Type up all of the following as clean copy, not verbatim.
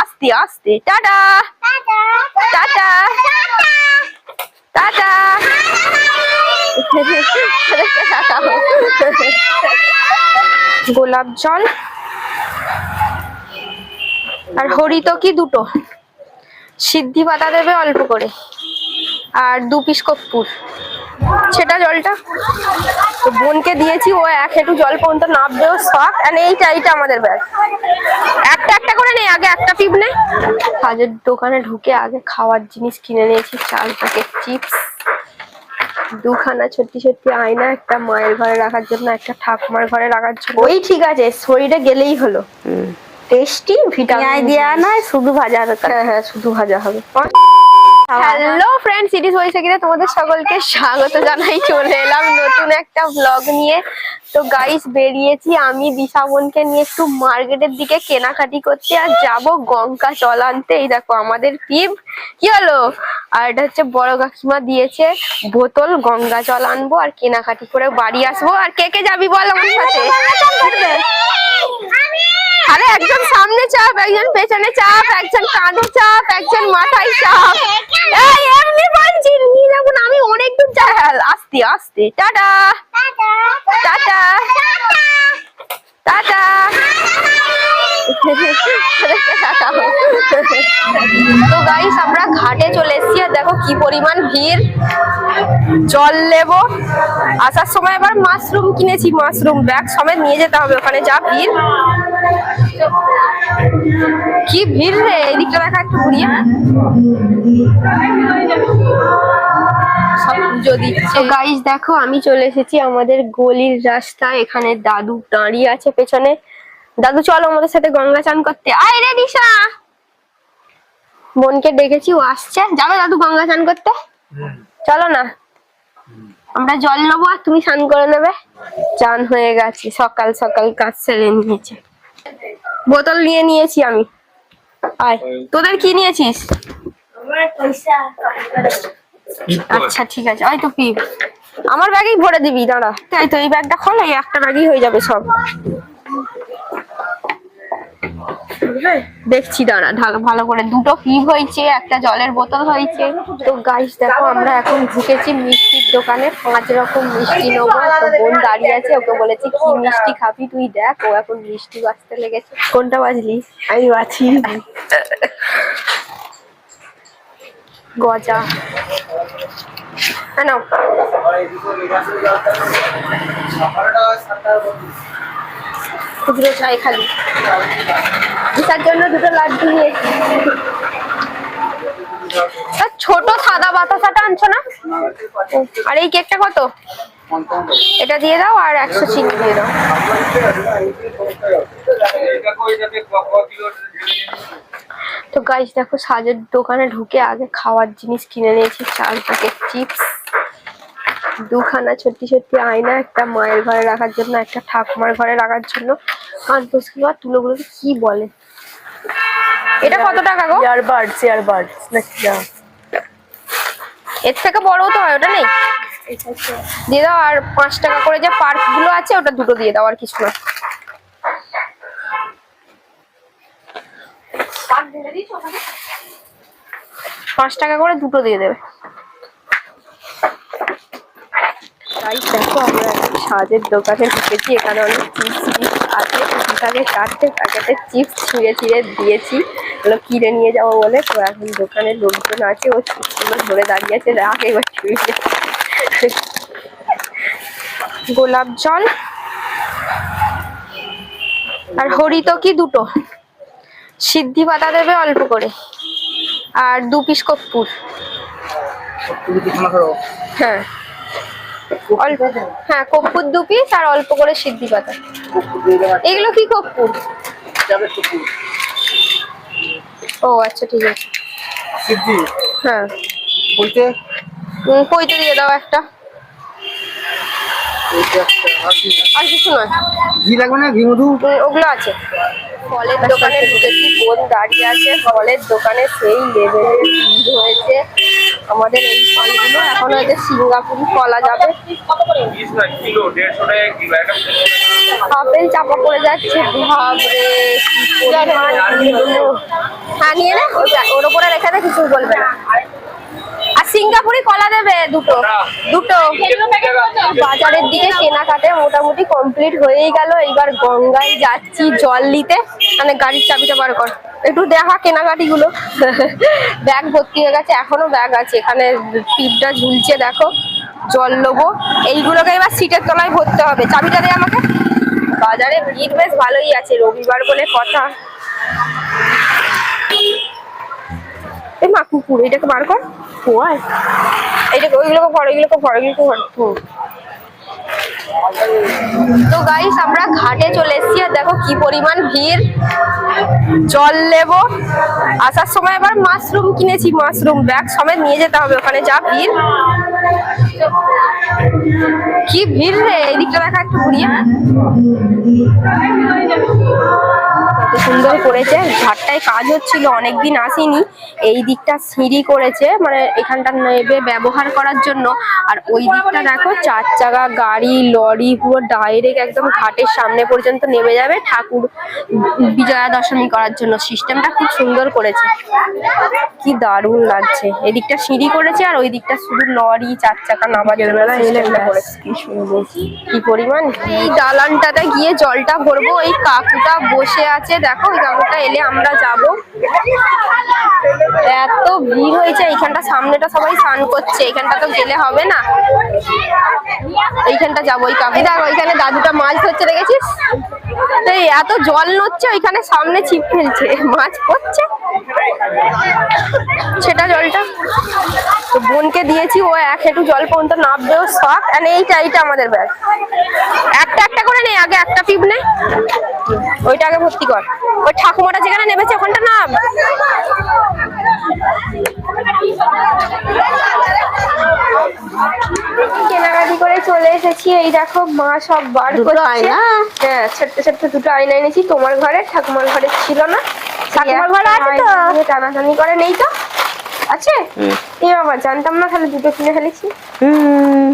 আস্তে আস্তে tata tata tata. গোলাপ জল আর হরিতকি দুটো, সিদ্ধি পাতা দেবে অল্প করে, আর 2 পিস কর্পূর। সেটা জলটা তো বোনকে দিয়েছি, ও এক হেঁটু জল পর্যন্ত নামবেও শখ। আর এইটা আমাদের ব্যাগ, একটা একটা করে নেই, আগে একটা টিপ নে। কাজের দোকানে ঢুকে আগে খাওয়ার জিনিস কিনে নিয়েছি, 4 প্যাকেট চিপস, 2খানা ছোট্ট আয়না, একটা মায়ের ঘরে রাখার জন্য, একটা ঠাকুমার ঘরে রাখার জন্য। ওই ঠিক আছে, শরীরে গেলেই হলো। টেস্টি ভিটামিন দেয়া নয়, শুধু ভাজা হবে। হ্যাঁ শুধু ভাজা হবে। হ্যালো ফ্রেন্ডস, ইট ইজ বৈশাখীতে তোমাদের সকলকে স্বাগত জানাই। চলে এলাম নতুন একটা ব্লগ নিয়ে। তো গাইস, বেরিয়েছি আমি দিশা বোনকে নিয়ে একটু মার্কেটের দিকে কেনাকাটি করতে, আর যাব গঙ্গা জল আনতে। এই দেখো আমাদের পিপ, কি হলো? আর এটা হচ্ছে বড় কাকিমা দিয়েছে বোতল, গঙ্গা জল আনবো আর কেনাকাটি করে বাড়ি আসবো। আর কে কে যাবি বল আমার সাথে? আরে একজন সামনে চাপ, একজন পেছনে চাপ, একজন কাঁধে চাপ, একজন মাথায় চাপ। এই এমনি বলছি, নিয়ে যাবো না আমি, অনেক দূর যাই। আস্তে আস্তে টাটা টাটা টাটা। তো গাইস, আমরা ঘাটে চলে এসেছি, আর দেখো কি পরিমাণ ভিড়। জল নেবো, আসার সময় আবার মাশরুম কিনেছি, মাশরুম ব্যাগ সমেত নিয়ে যেতে হবে, ওখানে যা ভিড়। কি ভিড় রে, এদিকটা দেখা একটু ঘুরিয়ে। সব পুজো দিচ্ছে। গাইস দেখো, আমি চলে এসেছি আমাদের গলির রাস্তায়, এখানে দাদু দাঁড়িয়ে আছে পেছনে। দাদু চলো আমাদের সাথে গঙ্গা চান করতে। আয় রে দিশা, বোনকে ডেকেছি, ও আসছে। যাবে দাদু গঙ্গা চান করতে? চলো না, আমরা জল নেবো আর তুমি স্নান করে নেবে। চান হয়ে গেছে, সকাল সকাল কাজ সেরে নিয়েছে। বোতল নিয়ে নিয়েছি আমি। আয়, তোদের কি নিয়েছিস? আচ্ছা ঠিক আছে, ওই তো পিপ আমার ব্যাগেই ভরে দিবি। দাঁড়া, তাই তো এই ব্যাগটা খোল, এই একটা ব্যাগই হয়ে যাবে সব। দেখছি দাঁড়া, ভালো করে। 2টো পিপ হয়েছে, একটা জলের বোতল হয়েছে। তো গাইস দেখো, আমরা এখন ঢুকেছি মিষ্টির দোকানে, 5 রকম মিষ্টি নেবো। তো বোন দাঁড়িয়ে আছে, ওকে বলেছি কি মিষ্টি খাবি তুই দেখ। ও এখন মিষ্টি বাজতে লেগেছে। কোনটা বাজলি? আমি বাছি গজা। নাও, খুচরো চাই খালি। দিশার জন্য 2টো লাড্ডু নিয়েছি। ছোট সাদা বাতাসাটা আনছো না? আর এই কেকটা কত? এটা দিয়ে দাও, আর 100 চিনি দিয়ে দাও। তো গাইস দেখো, সাজের দোকানে ঢুকে আগে খাওয়ার জিনিস কিনে নিয়েছি, 4 প্যাকেট চিপস, 2খানা ছোট্ট আয়না, একটা মায়ের ঘরে রাখার জন্য, একটা ঠাকুমার ঘরে রাখার জন্য। তুলোগুলোকে কি বলে? এটা কত টাকা গো? ইয়ারবাডস নাকি? এর থেকে বড়ও তো হয়, ওটা নেই? দিয়ে দাও। আর 5 টাকা করে যে পার্ক গুলো আছে, ওটা 2টো দিয়ে দাও, আর কিছু না। পাঁচ টাকা করে 2টো দিয়ে দেবে। দেখো, আমরা একটা সাজের দোকানে ঢুকেছি, এখানে অনেক চিপস আছে। এখানে 4টে প্যাকেটের চিপস ছিঁড়ে দিয়েছি, ওগুলো কিনে নিয়ে যাবো বলে। তো এখন দোকানে লোকজন আছে, ও চিপসগুলো ধরে দাঁড়িয়ে আছে, রাখ এবার ছুঁড়ে। গোলাপ জল আর হরিতকি দুটো, সিদ্ধি পাতা দেবে অল্প করে, আর 2 পিস কর্পূর। হ্যাঁ অল্প, হ্যাঁ কর্পূর 2 পিস, আর অল্প করে সিদ্ধি পাতা। এগুলো কি কর্পূর? ও আচ্ছা ঠিক আছে। হ্যাঁ কইতে দিয়ে দাও একটা। আর কিছু নয়, ঘি লাগবে না? ঘি মধু ওগুলো আছে। ফলের দোকানে ঢুকেছি, বোন দাঁড়িয়ে আছে। ফলের দোকানে সেই লেভেলের ভিড় হয়েছে, আমাদের এই ফলগুলো এখন হয়তো সিঙ্গাপুরি কলা যাবে। আপেল চাপা পড়ে যাচ্ছে, ভাবরে কি পরিমাণ। হ্যাঁ নিয়ে নে, ওর উপরে রেখে দে, কিছু বলবে না। আর সিঙ্গাপুরি কলা দেবে দুটো দুটো। বাজারের দিকে কেনাকাটা মোটামুটি কমপ্লিট হয়েই গেল। এইবার গঙ্গায় যাচ্ছি জল নিতে, মানে গাড়ির চাবিটা বার কর, একটু দেখা কেনাকাটি গুলো। ব্যাগ ভর্তি হয়ে গেছে, এখনো ব্যাগ আছে এখানে, টিপটা ঝুলছে দেখো। জল নেবো, এইগুলোকে এবার সিটের তলায় ভরতে হবে। চাবিটা দে আমাকে। বাজারে ভিড় বেশ ভালোই আছে, রবিবার বলে কথা। এই মা কুকুর, এটাকে বার কর। এইটাকে, ওইগুলোকে ভর, ওইগুলোকে ভর, ওইগুলোকে ভর। তো গাইস আমরা ঘাটে চলে এসেছি, আর দেখো কি পরিমাণ ভিড়। জল নেবো, আসার সময় আবার মাশরুম কিনেছি, মাশরুম ব্যাগ সমেত নিয়ে যেতে হবে ওখানে, যা ভিড়। কি ভিড় রে, এই দিকটা দেখা একটু ঘুরিয়ে। কত সুন্দর করেছে, ঘাটটায় কাজ হচ্ছিল, অনেকদিন আসেনি। এই দিকটা সিঁড়ি করেছে, মানে এখানটা নেবে ব্যবহার করার জন্য। আর ওই দিকটা দেখো 4 চাকা গাড়ি, লরি পুরো ডাইরেক্ট একদম ঘাটের সামনে পর্যন্ত নেমে যাবে ঠাকুর বিজয়া দশমী করার জন্য। সিস্টেমটা খুব সুন্দর করেছে, কি দারুণ লাগছে। এদিকটা সিঁড়ি করেছে, আর ওই দিকটা শুধু লরি 4 চাকা নামার জন্য সিস্টেমটা করেছে। কি সুন্দর, কি পরিমাণ। এই দালানটাতে গিয়ে জলটা ভরবো। এই কাকুটা বসে আছে দেখো, ওই কাকুটা এলে আমরা যাব। এত ভিড় হয়েছে এইখানটা, সামনেটা সবাই স্নান করছে, এইখানটা তো গেলে হবে না, এইখানটা যাবো। ওই কাকু দেখো, ওইখানে দাদুটা মাছ ধরছে, দেখেছিস? এত জল নড়ছে, ওইখানে সামনে ছিপ ফেলছে, মাছ পড়ছে সেটা জলটা। তো বোনকে দিয়েছি, ও 1 হাঁটু জল পর্যন্ত নামবেও শখ। আর এইটা আমাদের ব্যাগ, একটা একটা করে নেই, আগে একটা টিপ নে, ওইটা আগে ভর্তি কর। ওই ঠাকুমাটা যেখানে নেমেছে ওখানটা নাম। কেনাকাটি করে চলে এসেছি। এই দেখো মা সব বার করছে। হ্যাঁ, ছোট্ট ছোট্ট দুটো আয়না এনেছি। তোমার ঘরে, ঠাকুমার ঘরে ছিল না। ঠাকুমার ঘরে আছে তো, টানাটানি করে নেই তো আছে। এ বাবা, জানতাম না, তাহলে দুটো কিনে ফেলেছি।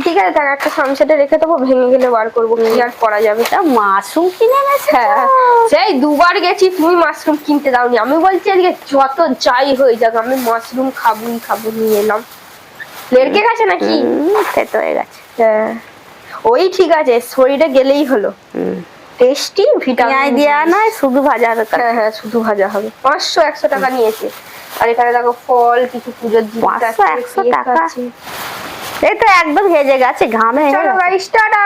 ঠিক আছে, তার একটা সামসেটে রেখে দেবো, ভেঙে গেলে বার করবো, কি আর করা যাবে। তা মাশরুম কিনে গেছে? হ্যাঁ, সেই দুবার গেছি, তুমি মাশরুম কিনতে দাওনি। আমি বলছি আজকে যত যাই হয়ে যাক, আমি মাশরুম খাবো, নিয়ে এলাম। লেরকে গেছে নাকি? খেতে হয়ে গেছে। হ্যাঁ, ওই ঠিক আছে, শরীরে গেলেই হলো। টেস্টি, ভিটামিন দেয়া নয়, শুধু ভাজা হবে। হ্যাঁ, শুধু ভাজা হবে। 500-100 টাকা নিয়েছে। আর এখানে দেখো ফল, কিছু পুজোর জিনিস আছে। 100 টাকা, এই তো একদম ভেজে গেছে ঘামে। চলো গাইস, টাটা।